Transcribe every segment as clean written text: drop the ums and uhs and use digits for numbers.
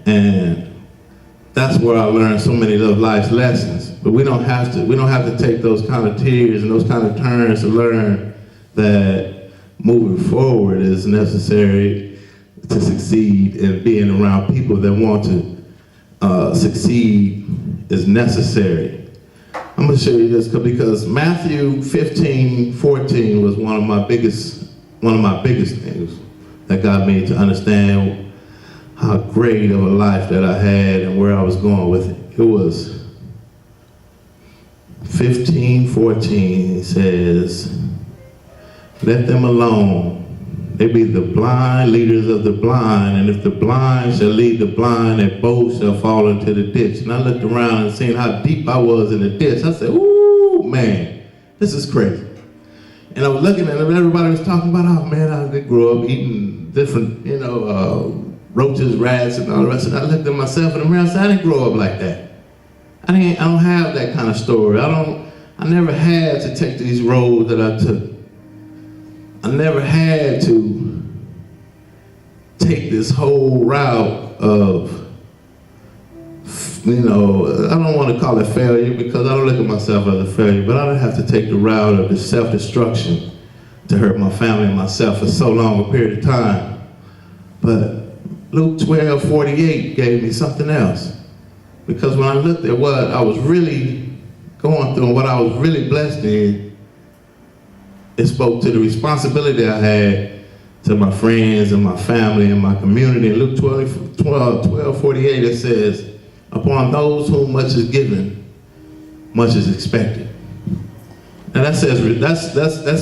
And that's where I learned so many of life's lessons. But we don't have to take those kind of tears and those kind of turns to learn that moving forward is necessary to succeed, and being around people that want to succeed is necessary. I'm gonna show you this because Matthew 15:14 was one of my biggest things that got me to understand how great of a life that I had and where I was going with it. It was 15:14. It says, "Let them alone. They be the blind leaders of the blind, and if the blind shall lead the blind, they both shall fall into the ditch." And I looked around and seen how deep I was in the ditch. I said, "Ooh, man, this is crazy." And I was looking at everybody was talking about, "Oh man, I grew up eating different, roaches, rats, and all the rest." And I looked at myself in the mirror and said, "I didn't grow up like that. I don't have that kind of story. I never had to take these roads that I took. I never had to take this whole route of, I don't want to call it failure because I don't look at myself as a failure, but I didn't have to take the route of the self-destruction to hurt my family and myself for so long a period of time." But Luke 12:48 gave me something else. Because when I looked at what I was really going through and what I was really blessed in, it spoke to the responsibility I had to my friends and my family and my community. In Luke 12:48 it says, "Upon those whom much is given, much is expected." And that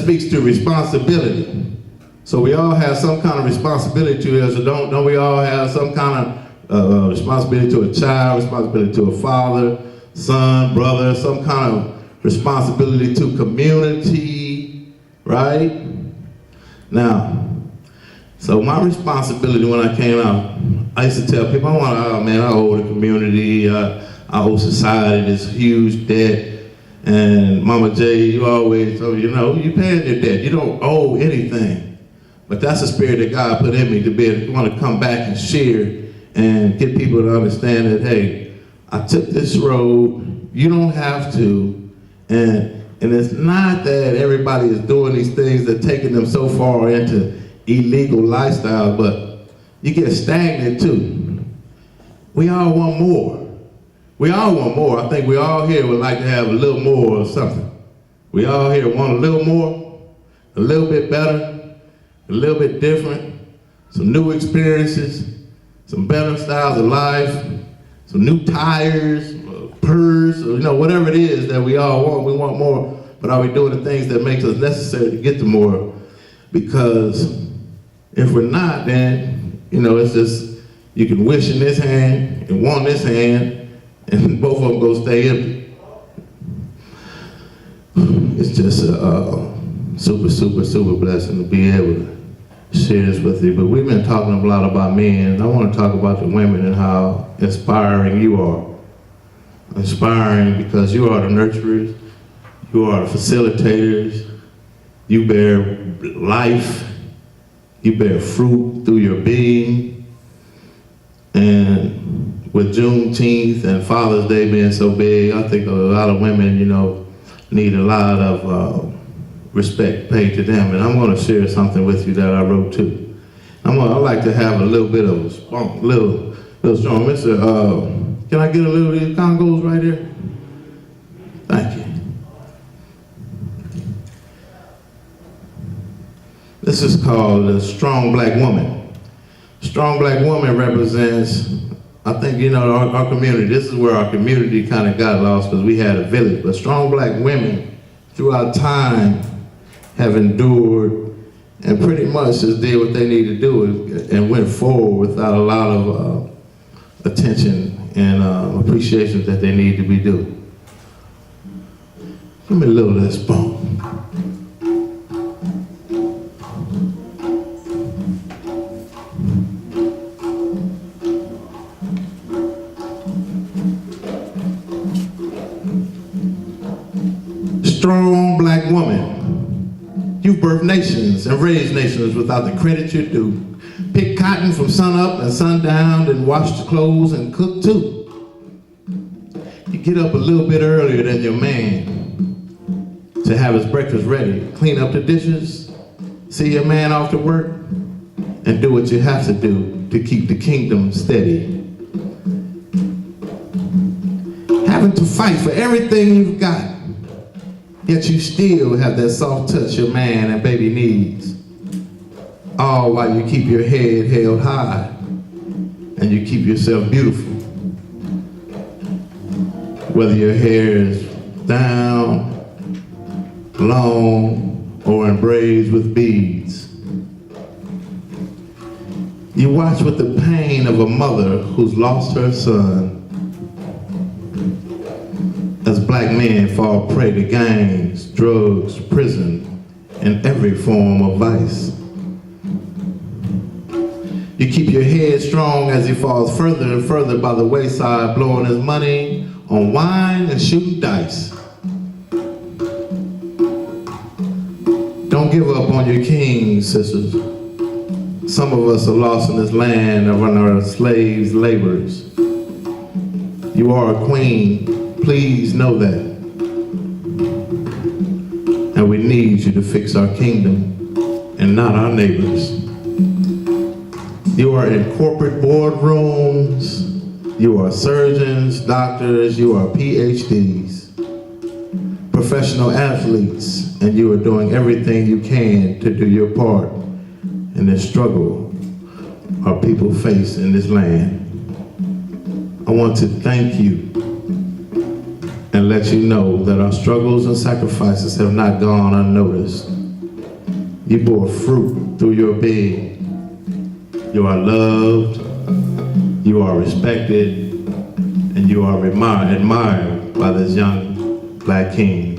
speaks to responsibility. So we all have some kind of responsibility to us. So don't we all have some kind of responsibility to a child, responsibility to a father, son, brother, some kind of responsibility to community, right? Now, so my responsibility when I came out, I used to tell people, I owe the community, I owe society this huge debt. And Mama J, you always, you paying your debt. You don't owe anything. But that's the spirit that God put in me to be able to want to come back and share and get people to understand that, hey, I took this road, you don't have to. And it's not that everybody is doing these things that are taking them so far into illegal lifestyle, but you get stagnant too. We all want more. We all want more. I think we all here would like to have a little more of something. We all here want a little more, a little bit better, a little bit different, some new experiences, some better styles of life, some new tires, purse, or whatever it is that we all want. We want more, but are we doing the things that makes us necessary to get to more? Because if we're not, then, it's just, you can wish in this hand and want this hand, and both of them go stay empty. It's just a super, super, super blessing to be able to share this with you. But we've been talking a lot about men. I want to talk about the women and how inspiring you are. Inspiring because you are the nurturers, you are the facilitators, you bear life, you bear fruit through your being. And with Juneteenth and Father's Day being so big, I think a lot of women, need a lot of respect paid to them. And I'm going to share something with you that I wrote too. I like to have a little bit of a spunk, little strong. Can I get a little of these congos right here? Thank you. This is called the Strong Black Woman. Strong Black Woman represents, I think, our community. This is where our community kind of got lost because we had a village. But strong black women throughout time have endured and pretty much just did what they needed to do and went forward without a lot of attention and appreciation that they need to be doing. Give me a little of this bump. Strong black woman. You've birthed nations and raised nations without the credit you're due. Pick cotton from sun up and sundown, and wash the clothes and cook too. You get up a little bit earlier than your man to have his breakfast ready, clean up the dishes, see your man off to work, and do what you have to do to keep the kingdom steady. Having to fight for everything you've got, yet you still have that soft touch your man and baby needs. All while you keep your head held high and you keep yourself beautiful. Whether your hair is down, long, or in braids with beads. You watch with the pain of a mother who's lost her son as black men fall prey to gangs, drugs, prison, and every form of vice. You keep your head strong as he falls further and further by the wayside, blowing his money on wine and shooting dice. Don't give up on your king, sisters. Some of us are lost in this land of our slaves' labors. You are a queen, please know that. And we need you to fix our kingdom and not our neighbors. You are in corporate boardrooms, you are surgeons, doctors, you are PhDs, professional athletes, and you are doing everything you can to do your part in the struggle our people face in this land. I want to thank you and let you know that our struggles and sacrifices have not gone unnoticed. You bore fruit through your being. You are loved, you are respected, and you are admired by this young black king.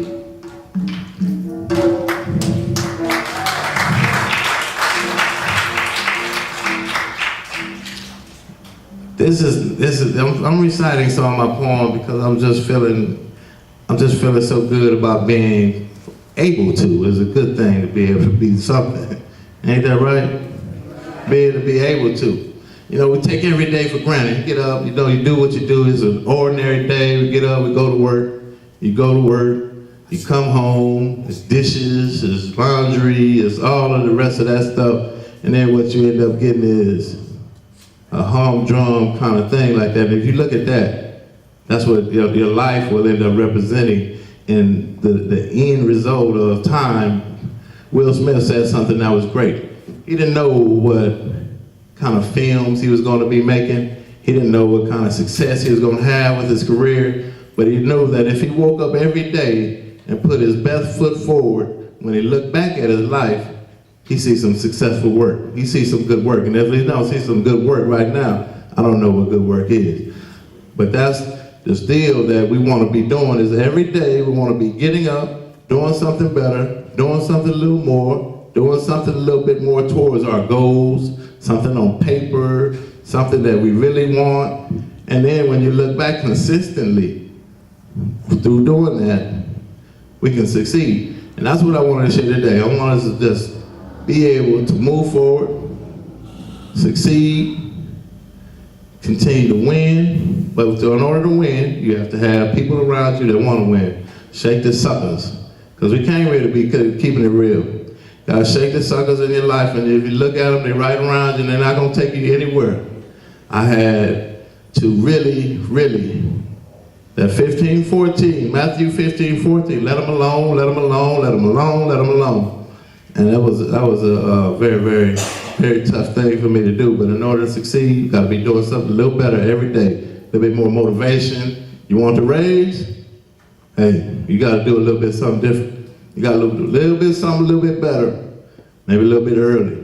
I'm reciting some of my poems because I'm just feeling so good about being able to. It's a good thing to be able to be something. Ain't that right? Be able to. You know, we take every day for granted. You get up, you do what you do. It's an ordinary day. We get up, we go to work. You go to work, you come home, it's dishes, it's laundry, it's all of the rest of that stuff. And then what you end up getting is a humdrum kind of thing like that. And if you look at that, that's what your life will end up representing in the end result of time. Will Smith said something that was great. He didn't know what kind of films he was going to be making. He didn't know what kind of success he was going to have with his career, but he knew that if he woke up every day and put his best foot forward, when he looked back at his life, he sees some successful work. He sees some good work. And if he don't see some good work right now, I don't know what good work is. But that's the deal that we want to be doing, is every day we want to be getting up, doing something better, doing something a little more, doing something a little bit more towards our goals, something on paper, something that we really want. And then when you look back consistently through doing that, we can succeed. And that's what I wanted to share today. I want us to just be able to move forward, succeed, continue to win. But in order to win, you have to have people around you that want to win. Shake the suckers, because we can't really be keeping it real. Gotta shake the suckers in your life, and if you look at them, they're right around you, and they're not gonna take you anywhere. I had to really, that 15:14, Matthew 15:14, let them alone, let them alone, let them alone, let them alone. And that was a very, very tough thing for me to do. But in order to succeed, you gotta be doing something a little better every day. A little bit more motivation. You want to raise? Hey, you gotta do a little bit something different. You gotta do a little bit something a little bit better, maybe a little bit early.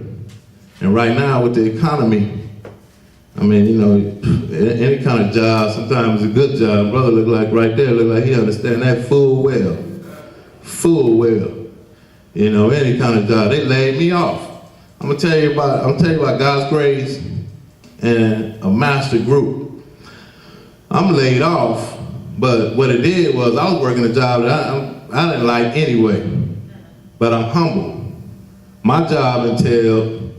And right now with the economy, I mean, you know, any kind of job, sometimes it's a good job. Brother look like right there, look like he understand that full well. Full well. You know, any kind of job. They laid me off. I'm gonna tell you about God's grace and a master group. I'm laid off, but what it did was I was working a job that I didn't like anyway, but I'm humble. My job entailed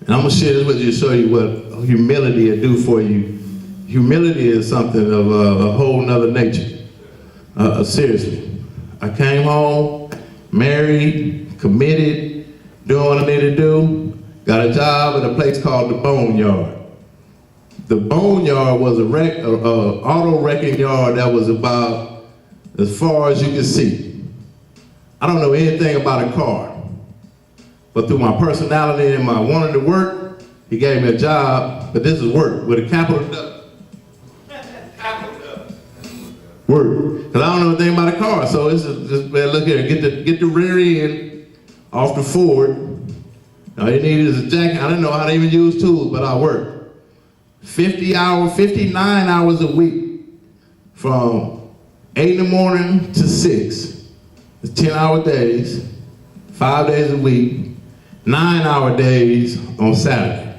And I'm gonna share this with you to show you what humility will do for you. Humility is something of a whole nother nature. Seriously. I came home, married, committed, doing what I needed to do, got a job at a place called the Boneyard. The Boneyard was a auto wrecking yard that was about as far as you could see. I don't know anything about a car, but through my personality and my wanting to work, he gave me a job, but this is work with a capital W. Work, because I don't know anything about a car, so it's just man, look here, get the rear end off the Ford. All you need is a jacket. I didn't know how to even use tools, but I worked 59 hours a week, from 8 in the morning to 6. It's 10-hour days, 5 days a week, 9-hour days on Saturday.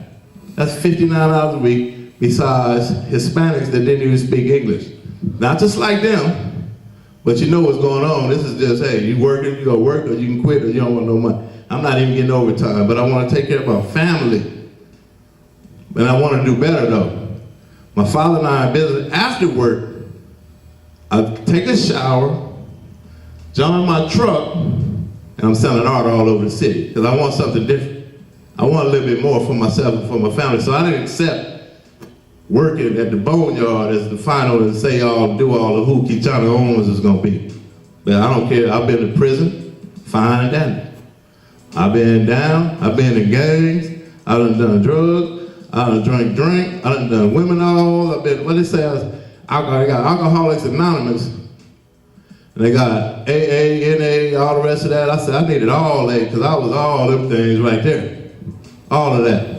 That's 59 hours a week, besides Hispanics that didn't even speak English. Not just like them, but you know what's going on. This is just, hey, you working, you go work, or you can quit, or you don't want no money. I'm not even getting overtime, but I want to take care of my family. And I want to do better though. My father and I in business. After work, I take a shower, jump in my truck, and I'm selling art all over the city, because I want something different. I want a little bit more for myself and for my family. So I didn't accept working at the Boneyard as the final and say do all of who KeJohnna Owens is gonna be. But I don't care, I've been to prison, fine and dandy. I've been down, I've been in gangs, I done drugs, I done drink, I done women all, I've been, what they say, they got Alcoholics Anonymous, and they got AA, NA, all the rest of that. I said I needed all that, because I was all them things right there. All of that.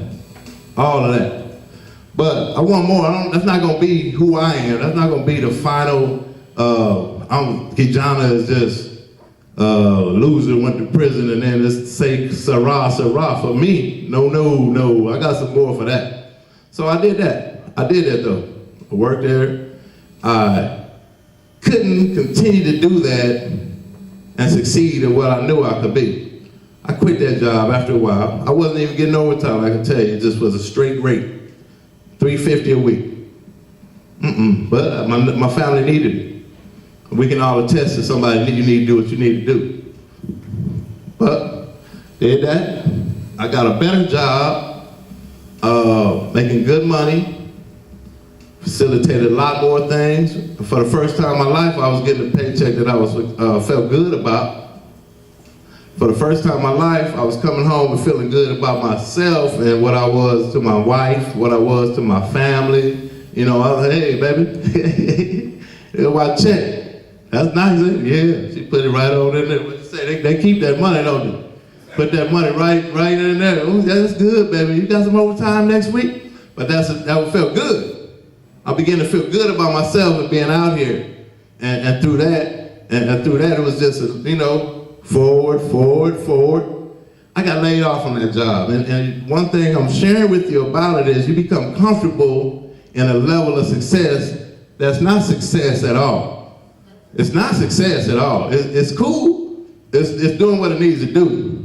But I want more. That's not going to be who I am. That's not going to be the final, KeJohnna is just loser, went to prison, and then just say Sarah for me. No. I got some more for that. So I did that. Though. I worked there. I couldn't continue to do that and succeed at what I knew I could be. I quit that job after a while. I wasn't even getting overtime, I can tell you. It just was a straight rate. $350 a week. But my family needed it. We can all attest to somebody, you need to do what you need to do. But did that. I got a better job, making good money, facilitated a lot more things. For the first time in my life, I was getting a paycheck that I felt good about. For the first time in my life, I was coming home and feeling good about myself and what I was to my wife, what I was to my family. You know, I was like, hey, baby, here's my check. That's nice, eh? Yeah, she put it right on in there. What you say? They keep that money, don't they? Put that money right in there. Oh, that's good, baby. You got some overtime next week? But that felt good. I began to feel good about myself and being out here. And through that, it was just, forward. I got laid off on that job. And one thing I'm sharing with you about it is you become comfortable in a level of success that's not success at all. It's not success at all. It's cool. It's doing what it needs to do.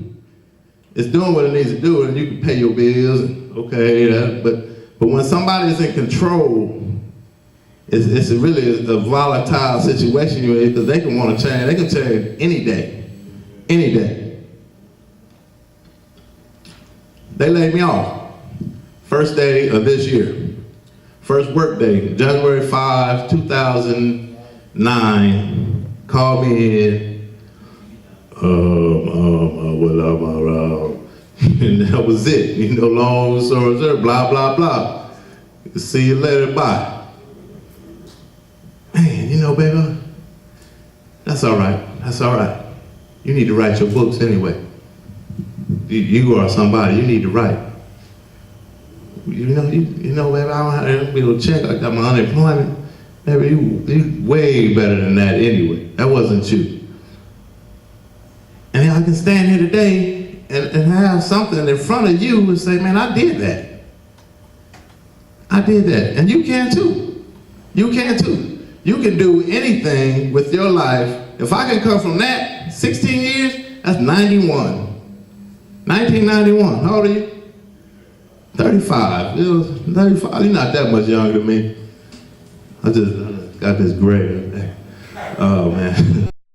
It's doing what it needs to do, and you can pay your bills, but when somebody's in control, it's really a volatile situation you're in, because they can want to change. They can change any day. Any day. They laid me off. First day of this year. First work day, January 5, 2009. Called me in. And that was it. Long story short, blah, blah, blah. See you later, bye. Man, baby, that's all right. You need to write your books anyway. You are somebody, you need to write. Baby, I don't have to be able to check. I got my unemployment. Baby, you way better than that anyway. That wasn't you. And I can stand here today and have something in front of you and say, man, I did that. And you can too. You can do anything with your life. If I can come from that, 16 years, that's 1991. How old are you? 35. It was 35. You're not that much younger than me. I just got this gray. Oh man.